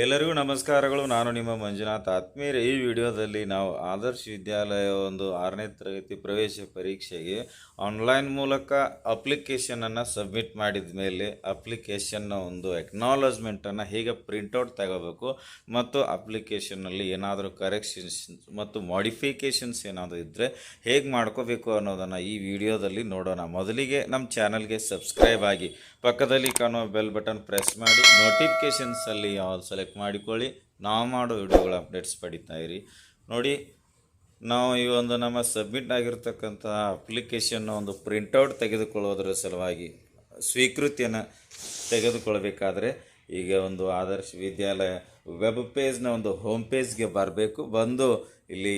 ಎಲ್ಲರಿಗೂ ನಮಸ್ಕಾರಗಳು. ನಾನು ನಿಮ್ಮ ಮಂಜುನಾಥ್. ಆತ್ಮೀಯರೇ, ಈ ವಿಡಿಯೋದಲ್ಲಿ ನಾವು ಆದರ್ಶ ವಿದ್ಯಾಲಯ ಒಂದು 6ನೇ ತರಗತಿ ಪ್ರವೇಶ ಪರೀಕ್ಷೆಗೆ ಆನ್ಲೈನ್ ಮೂಲಕ ಅಪ್ಲಿಕೇಶನನ್ನು ಸಬ್ಮಿಟ್ ಮಾಡಿದ ಮೇಲೆ ಅಪ್ಲಿಕೇಶನ್ನ ಒಂದು ಎಕ್ನಾಲಜ್ಮೆಂಟನ್ನು ಹೇಗೆ ಪ್ರಿಂಟೌಟ್ ತಗೋಬೇಕು ಮತ್ತು ಅಪ್ಲಿಕೇಶನ್ನಲ್ಲಿ ಏನಾದರೂ ಕರೆಕ್ಷನ್ಸ್ ಮತ್ತು ಮಾಡಿಫಿಕೇಷನ್ಸ್ ಏನಾದರೂ ಇದ್ದರೆ ಹೇಗೆ ಮಾಡ್ಕೋಬೇಕು ಅನ್ನೋದನ್ನು ಈ ವಿಡಿಯೋದಲ್ಲಿ ನೋಡೋಣ. ಮೊದಲಿಗೆ ನಮ್ಮ ಚಾನಲ್ಗೆ ಸಬ್ಸ್ಕ್ರೈಬ್ ಆಗಿ, ಪಕ್ಕದಲ್ಲಿ ಕಾಣುವ ಬೆಲ್ ಬಟನ್ ಪ್ರೆಸ್ ಮಾಡಿ ನೋಟಿಫಿಕೇಷನ್ಸಲ್ಲಿ ಆಲ್ ಸೆಲೆಕ್ಟ್ ಮಾಡಿಕೊಳ್ಳಿ. ನಾವು ಮಾಡೋ ವಿಡಿಯೋಗಳ ಅಪ್ಡೇಟ್ಸ್ ಪಡಿತಾ ಇರಿ. ನೋಡಿ, ನಾವು ಈ ಒಂದು ನಮ್ಮ ಸಬ್ಮಿಟ್ ಆಗಿರ್ತಕ್ಕಂಥ ಅಪ್ಲಿಕೇಶನ್ನ ಒಂದು ಪ್ರಿಂಟೌಟ್ ತೆಗೆದುಕೊಳ್ಳೋದ್ರ ಸಲುವಾಗಿ ಸ್ವೀಕೃತಿಯನ್ನು ತೆಗೆದುಕೊಳ್ಬೇಕಾದ್ರೆ ಈಗ ಒಂದು ಆದರ್ಶ ವಿದ್ಯಾಲಯ ವೆಬ್ ಪೇಜ್ನ ಒಂದು ಹೋಮ್ ಪೇಜ್ಗೆ ಬರಬೇಕು. ಬಂದು ಇಲ್ಲಿ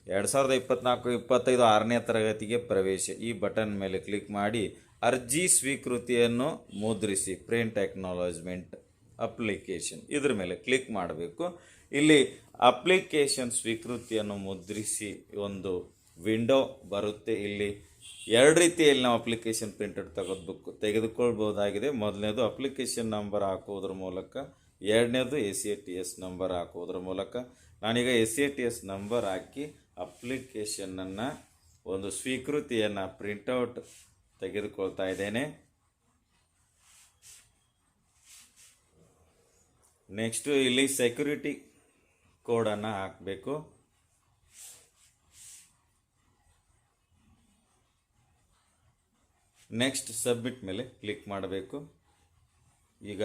2024-25 6ನೇ ತರಗತಿಗೆ ಪ್ರವೇಶ ಈ ಬಟನ್ ಮೇಲೆ ಕ್ಲಿಕ್ ಮಾಡಿ ಅರ್ಜಿ ಸ್ವೀಕೃತಿಯನ್ನು ಮುದ್ರಿಸಿ ಪ್ರಿಂಟ್ ಎಕ್ನಾಲಜ್ಮೆಂಟ್ ಅಪ್ಲಿಕೇಶನ್ ಇದ್ರ ಮೇಲೆ ಕ್ಲಿಕ್ ಮಾಡಬೇಕು. ಇಲ್ಲಿ ಅಪ್ಲಿಕೇಶನ್ ಸ್ವೀಕೃತಿಯನ್ನು ಮುದ್ರಿಸಿ ಒಂದು ವಿಂಡೋ ಬರುತ್ತೆ. ಇಲ್ಲಿ ಎರಡು ರೀತಿಯಲ್ಲಿ ನಾವು ಅಪ್ಲಿಕೇಶನ್ ಪ್ರಿಂಟೆಡ್ ತೆಗೆದುಕೊಳ್ಬೋದಾಗಿದೆ. ಮೊದಲನೇದು ಅಪ್ಲಿಕೇಶನ್ ನಂಬರ್ ಹಾಕೋದ್ರ ಮೂಲಕ, ಎರಡನೇದು ACATS ನಂಬರ್ ಹಾಕೋದ್ರ ಮೂಲಕ. ನಾನೀಗ ACATS ನಂಬರ್ ಹಾಕಿ ಅಪ್ಲಿಕೇಶನನ್ನು ಒಂದು ಸ್ವೀಕೃತಿಯನ್ನು ಪ್ರಿಂಟೌಟ್ ತೆಗೆದುಕೊಳ್ತಾ ಇದ್ದೇನೆ. ನೆಕ್ಸ್ಟು ಇಲ್ಲಿ ಸೆಕ್ಯೂರಿಟಿ ಕೋಡನ್ನು ಹಾಕಬೇಕು. ನೆಕ್ಸ್ಟ್ ಸಬ್ಮಿಟ್ ಮೇಲೆ ಕ್ಲಿಕ್ ಮಾಡಬೇಕು. ಈಗ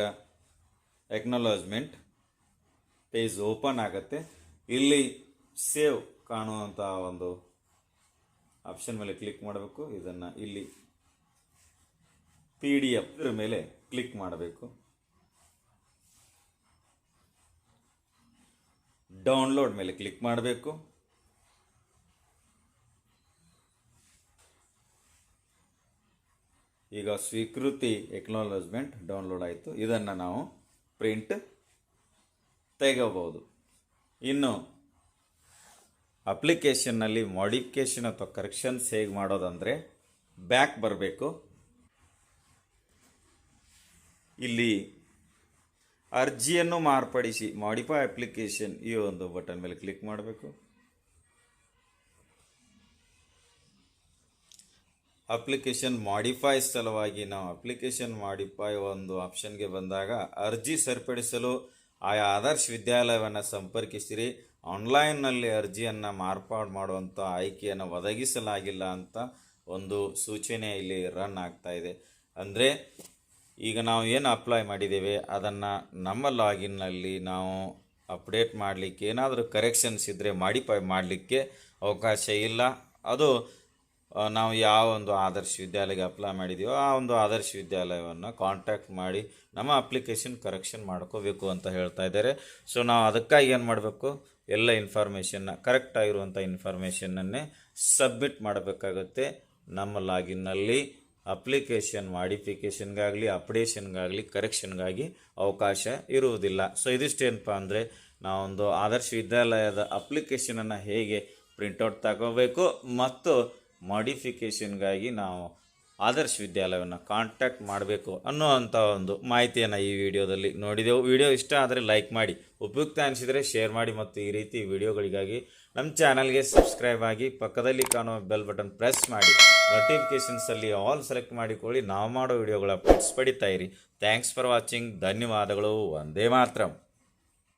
ಎಕ್ನಾಲಜ್ಮೆಂಟ್ ಪೇಜ್ ಓಪನ್ ಆಗುತ್ತೆ. ಇಲ್ಲಿ ಸೇವ್ ಕಾಣುವಂಥ ಒಂದು ಆಪ್ಷನ್ ಮೇಲೆ ಕ್ಲಿಕ್ ಮಾಡಬೇಕು. ಇದನ್ನು ಇಲ್ಲಿ PDF ಇದರ ಮೇಲೆ ಕ್ಲಿಕ್ ಮಾಡಬೇಕು. ಡೌನ್ಲೋಡ್ ಮೇಲೆ ಕ್ಲಿಕ್ ಮಾಡಬೇಕು. ಈಗ ಸ್ವೀಕೃತಿ ಎಕ್ನಾಲಜ್ಮೆಂಟ್ ಡೌನ್ಲೋಡ್ ಆಯಿತು. ಇದನ್ನು ನಾವು ಪ್ರಿಂಟ್ ತೆಗೋಬಹುದು. ಇನ್ನು ಅಪ್ಲಿಕೇಶನ್ನಲ್ಲಿ ಮಾಡಿಫಿಕೇಷನ್ ಅಥವಾ ಕರೆಕ್ಷನ್ಸ್ ಹೇಗೆ ಮಾಡೋದಂದರೆ ಬ್ಯಾಕ್ ಬರಬೇಕು. ಇಲ್ಲಿ ಅರ್ಜಿಯನ್ನು ಮಾರ್ಪಡಿಸಿ ಮಾಡಿಫೈ ಅಪ್ಲಿಕೇಶನ್ ಈ ಒಂದು ಬಟನ್ ಮೇಲೆ ಕ್ಲಿಕ್ ಮಾಡಬೇಕು. ಅಪ್ಲಿಕೇಶನ್ ಮಾಡಿಫೈ ಸಲುವಾಗಿ ನಾವು ಅಪ್ಲಿಕೇಶನ್ ಮಾಡಿಫೈ ಒಂದು ಆಪ್ಷನ್ಗೆ ಬಂದಾಗ ಅರ್ಜಿ ಸರಿಪಡಿಸಲು ಆಯಾ ಆದರ್ಶ ವಿದ್ಯಾಲಯವನ್ನು ಸಂಪರ್ಕಿಸಿರಿ. ಆನ್ಲೈನ್ನಲ್ಲಿ ಅರ್ಜಿಯನ್ನು ಮಾರ್ಪಾಡು ಮಾಡುವಂಥ ಆಯ್ಕೆಯನ್ನು ಒದಗಿಸಲಾಗಿಲ್ಲ ಅಂತ ಒಂದು ಸೂಚನೆ ಇಲ್ಲಿ ರನ್ ಆಗ್ತಾ ಇದೆ. ಅಂದರೆ ಈಗ ನಾವು ಏನು ಅಪ್ಲೈ ಮಾಡಿದ್ದೇವೆ ಅದನ್ನು ನಮ್ಮ ಲಾಗಿನ್ನಲ್ಲಿ ನಾವು ಅಪ್ಡೇಟ್ ಮಾಡಲಿಕ್ಕೆ, ಏನಾದರೂ ಕರೆಕ್ಷನ್ಸ್ ಇದ್ದರೆ ಮಾಡಿಫೈ ಮಾಡಲಿಕ್ಕೆ ಅವಕಾಶ ಇಲ್ಲ. ಅದು ನಾವು ಯಾವ ಒಂದು ಆದರ್ಶ ವಿದ್ಯಾಲಯಕ್ಕೆ ಅಪ್ಲೈ ಮಾಡಿದ್ದೀವೋ ಆ ಒಂದು ಆದರ್ಶ ವಿದ್ಯಾಲಯವನ್ನು ಕಾಂಟ್ಯಾಕ್ಟ್ ಮಾಡಿ ನಮ್ಮ ಅಪ್ಲಿಕೇಶನ್ ಕರೆಕ್ಷನ್ ಮಾಡ್ಕೋಬೇಕು ಅಂತ ಹೇಳ್ತಾ ಇದ್ದಾರೆ. ಸೊ ನಾವು ಅದಕ್ಕಾಗಿ ಏನು ಮಾಡಬೇಕು, ಎಲ್ಲ ಇನ್ಫಾರ್ಮೇಷನ್ನ ಕರೆಕ್ಟಾಗಿರುವಂಥ ಇನ್ಫಾರ್ಮೇಷನ್ನನ್ನೇ ಸಬ್ಮಿಟ್ ಮಾಡಬೇಕಾಗುತ್ತೆ. ನಮ್ಮ ಲಾಗಿನ್ನಲ್ಲಿ ಅಪ್ಲಿಕೇಶನ್ ಮಾಡಿಫಿಕೇಷನ್ಗಾಗಲಿ, ಅಪ್ಡೇಷನ್ಗಾಗಲಿ, ಕರೆಕ್ಷನ್ಗಾಗಿ ಅವಕಾಶ ಇರುವುದಿಲ್ಲ. ಸೊ ಇದಿಷ್ಟೇನಪ್ಪ ಅಂದರೆ ನಾವೊಂದು ಆದರ್ಶ ವಿದ್ಯಾಲಯದ ಅಪ್ಲಿಕೇಶನನ್ನು ಹೇಗೆ ಪ್ರಿಂಟೌಟ್ ತಗೋಬೇಕು ಮತ್ತು ಮಾಡಿಫಿಕೇಷನ್ಗಾಗಿ ನಾವು ಆದರ್ಶ ವಿದ್ಯಾಲಯವನ್ನು ಕಾಂಟ್ಯಾಕ್ಟ್ ಮಾಡಬೇಕು ಅನ್ನೋವಂಥ ಒಂದು ಮಾಹಿತಿಯನ್ನು ಈ ವಿಡಿಯೋದಲ್ಲಿ ನೋಡಿದೆವು. ವಿಡಿಯೋ ಇಷ್ಟ ಆದರೆ ಲೈಕ್ ಮಾಡಿ, ಉಪಯುಕ್ತ ಅನಿಸಿದರೆ ಶೇರ್ ಮಾಡಿ ಮತ್ತು ಈ ರೀತಿ ವಿಡಿಯೋಗಳಿಗಾಗಿ ನಮ್ಮ ಚಾನಲ್ಗೆ ಸಬ್ಸ್ಕ್ರೈಬ್ ಆಗಿ, ಪಕ್ಕದಲ್ಲಿ ಕಾಣುವ ಬೆಲ್ ಬಟನ್ ಪ್ರೆಸ್ ಮಾಡಿ ನೋಟಿಫಿಕೇಷನ್ಸಲ್ಲಿ ಆಲ್ ಸೆಲೆಕ್ಟ್ ಮಾಡಿಕೊಳ್ಳಿ. ನಾವು ಮಾಡೋ ವಿಡಿಯೋಗಳ ಅಪ್ಡೇಟ್ಸ್ ಪಡಿತಾ ಇರಿ. Thanks for watching. ಧನ್ಯವಾದಗಳು. ವಂದೇ ಮಾತರಂ.